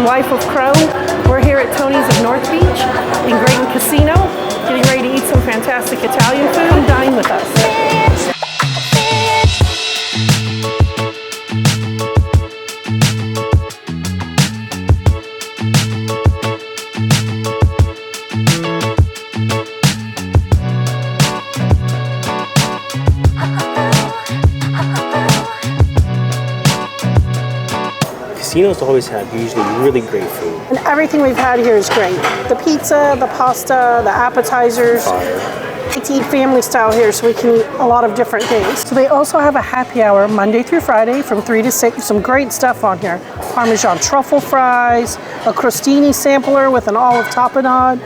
and wife of Crow. We're here at Tony's of North Beach in Graton Casino, getting ready to eat some fantastic Italian food. Come dine with us. Casinos always have usually really great food. And everything we've had here is great. The pizza, the pasta, the appetizers. Fire. We eat family style here, so we can eat a lot of different things. So they also have a happy hour Monday through Friday from 3 to 6. Some great stuff on here. Parmesan truffle fries, a crostini sampler with an olive tapenade.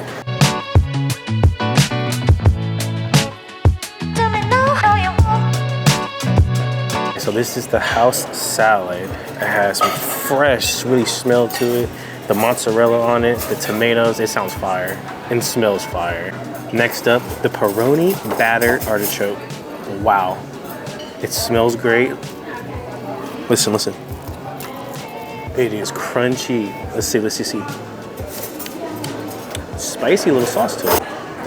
So this is the house salad. It has some fresh, really smell to it. The mozzarella on it, the tomatoes, it sounds fire and smells fire. Next up, the pepperoni battered artichoke. Wow, it smells great. Listen, listen. It is crunchy. Let's see. Spicy little sauce to it.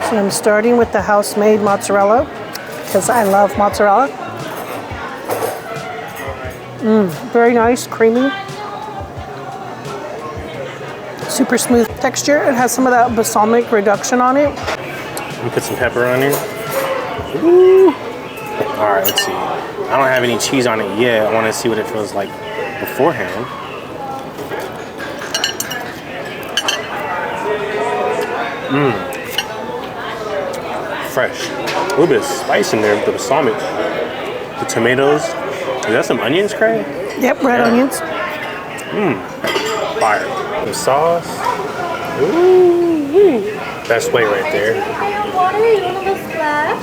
So I'm starting with the house-made mozzarella because I love mozzarella. Very nice, creamy. Super smooth texture. It has some of that balsamic reduction on it. Let me put some pepper on here. Ooh. All right, let's see. I don't have any cheese on it yet. I want to see what it feels like beforehand. Fresh. A little bit of spice in there with the balsamic. The tomatoes. Is that some onions, Craig? Yep, red onions. Fire. The sauce. Ooh. Best way right there.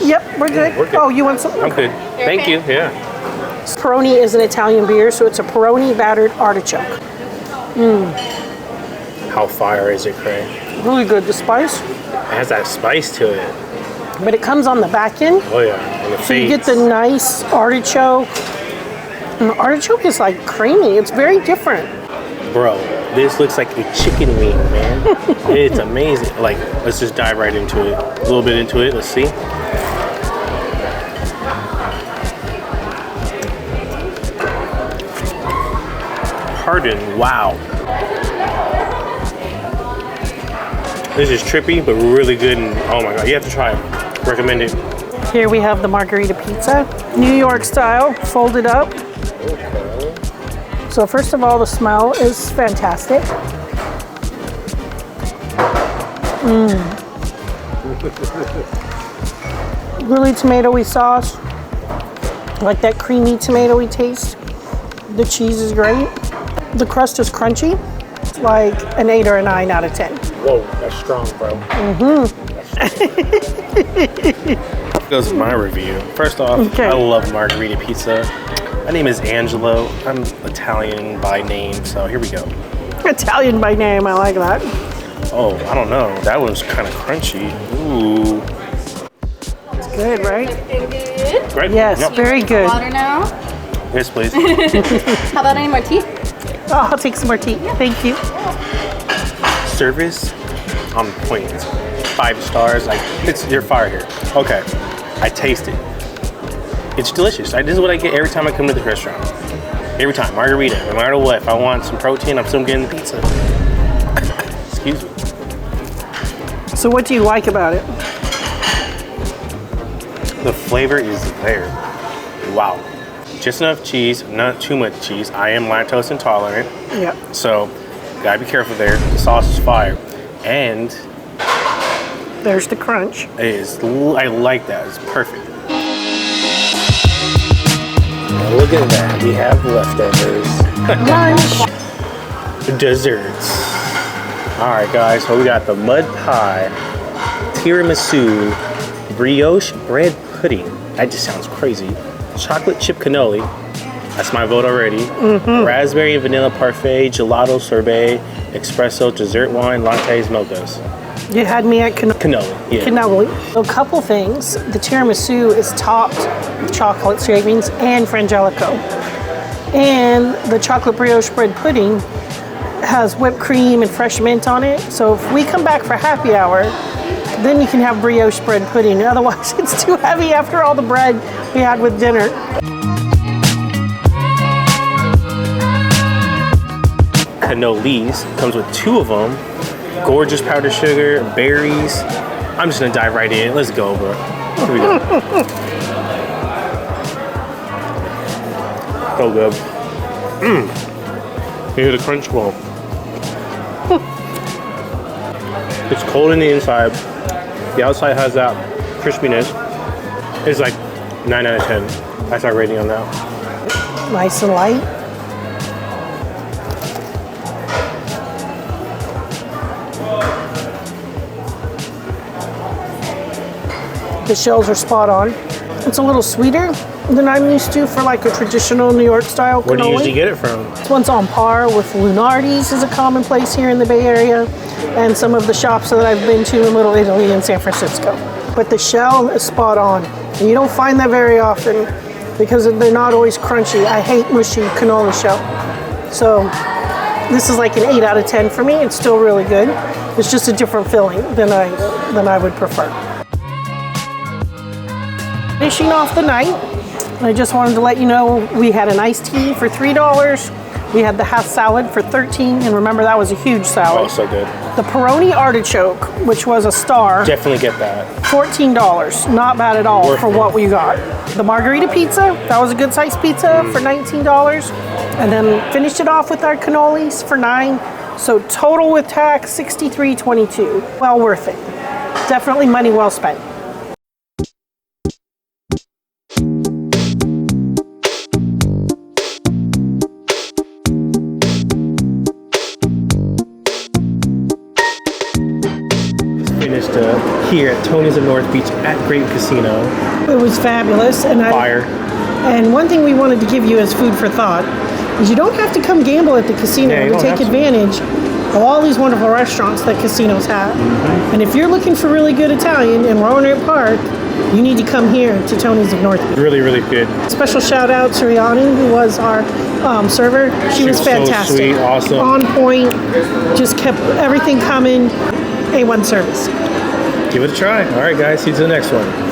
Yep, we're good. Oh, you want some? I'm good. Thank you. Yeah. Peroni is an Italian beer, so it's a Peroni battered artichoke. How fire is it, Craig? Really good. The spice. It has that spice to it. But it comes on the back end. Oh yeah, and the So you get the nice artichoke. And the artichoke is like creamy. It's very different. Bro, this looks like a chicken wing, man. It's amazing. Like, let's just dive right into it. A little bit into it. Let's see. Pardon. Wow. This is trippy, but really good. And oh my God, you have to try it. Recommend it. Here we have the margarita pizza, New York style, folded up. So first of all, the smell is fantastic. Really tomatoey sauce. I like that creamy tomatoey taste. The cheese is great. The crust is crunchy. It's like an 8 or a 9 out of 10. Whoa, that's strong, bro. Goes my review. First off, I love margarita pizza. My name is Angelo. I'm Italian by name, so here we go. Italian by name, I like that. Oh, I don't know. That one's kind of crunchy. Ooh. It's good, right? Good. Great. Yes, Yep. very good. Water now. Yes, please. How about any more tea? Oh, I'll take some more tea. Thank you. Service on point. 5 stars. Like, you're fire here. Okay. I taste it. It's delicious. This is what I get every time I come to the restaurant. Every time, margarita, no matter what. If I want some protein, I'm still getting the pizza. Excuse me. So what do you like about it? The flavor is there. Wow. Just enough cheese, not too much cheese. I am lactose intolerant. Yeah. So, gotta be careful there. The sauce is fire. And there's the crunch. it is, I like that. It's perfect. Look at that. We have leftovers. Lunch. Desserts. All right, guys. So we got the mud pie, tiramisu, brioche bread pudding. That just sounds crazy. Chocolate chip cannoli. That's my vote already. Raspberry and vanilla parfait, gelato sorbet, espresso, dessert wine, lattes, mochas. You had me at Cannoli. Yeah. cannoli. A couple things. The tiramisu is topped with chocolate shavings and frangelico. And the chocolate brioche bread pudding has whipped cream and fresh mint on it. So if we come back for happy hour, then you can have brioche bread pudding. Otherwise, it's too heavy after all the bread we had with dinner. Cannolis comes with 2 of them. Gorgeous powdered sugar, berries. I'm just gonna dive right in. Let's go, bro. Here we go. So good. You hear the crunch roll. It's cold in the inside. The outside has that crispiness. It's like 9 out of 10. That's our rating on that. Nice and light. The shells are spot on. It's a little sweeter than I'm used to for like a traditional New York style cannoli. Where do you usually get it from? This one's on par with Rohnert's is a common place here in the Bay Area, and some of the shops that I've been to in Little Italy in San Francisco. But the shell is spot on. And you don't find that very often because they're not always crunchy. I hate mushy canola shell. So this is like an 8 out of 10 for me. It's still really good. It's just a different filling than I would prefer. Finishing off the night, I just wanted to let you know we had an iced tea for $3. We had the half salad for $13, and remember that was a huge salad. Oh, so good. The pepperoni artichoke, which was a star, Definitely get that. $14. Not bad at all for what we got. The margarita pizza, that was a good sized pizza for $19. And then finished it off with our cannolis for $9. So total with tax, $63.22. Well worth it. Definitely money well spent. Here at Tony's of North Beach at Graton Casino. It was fabulous. And Fire. And one thing we wanted to give you as food for thought is you don't have to come gamble at the casino to take advantage of all these wonderful restaurants that casinos have. And if you're looking for really good Italian in Rohnert Park, you need to come here to Tony's of North Beach. Really, really good. Special shout out to Rihanna, who was our server. She was fantastic. So sweet, awesome. On point, just kept everything coming. A1 service. Give it a try. All right, guys. See you to the next one.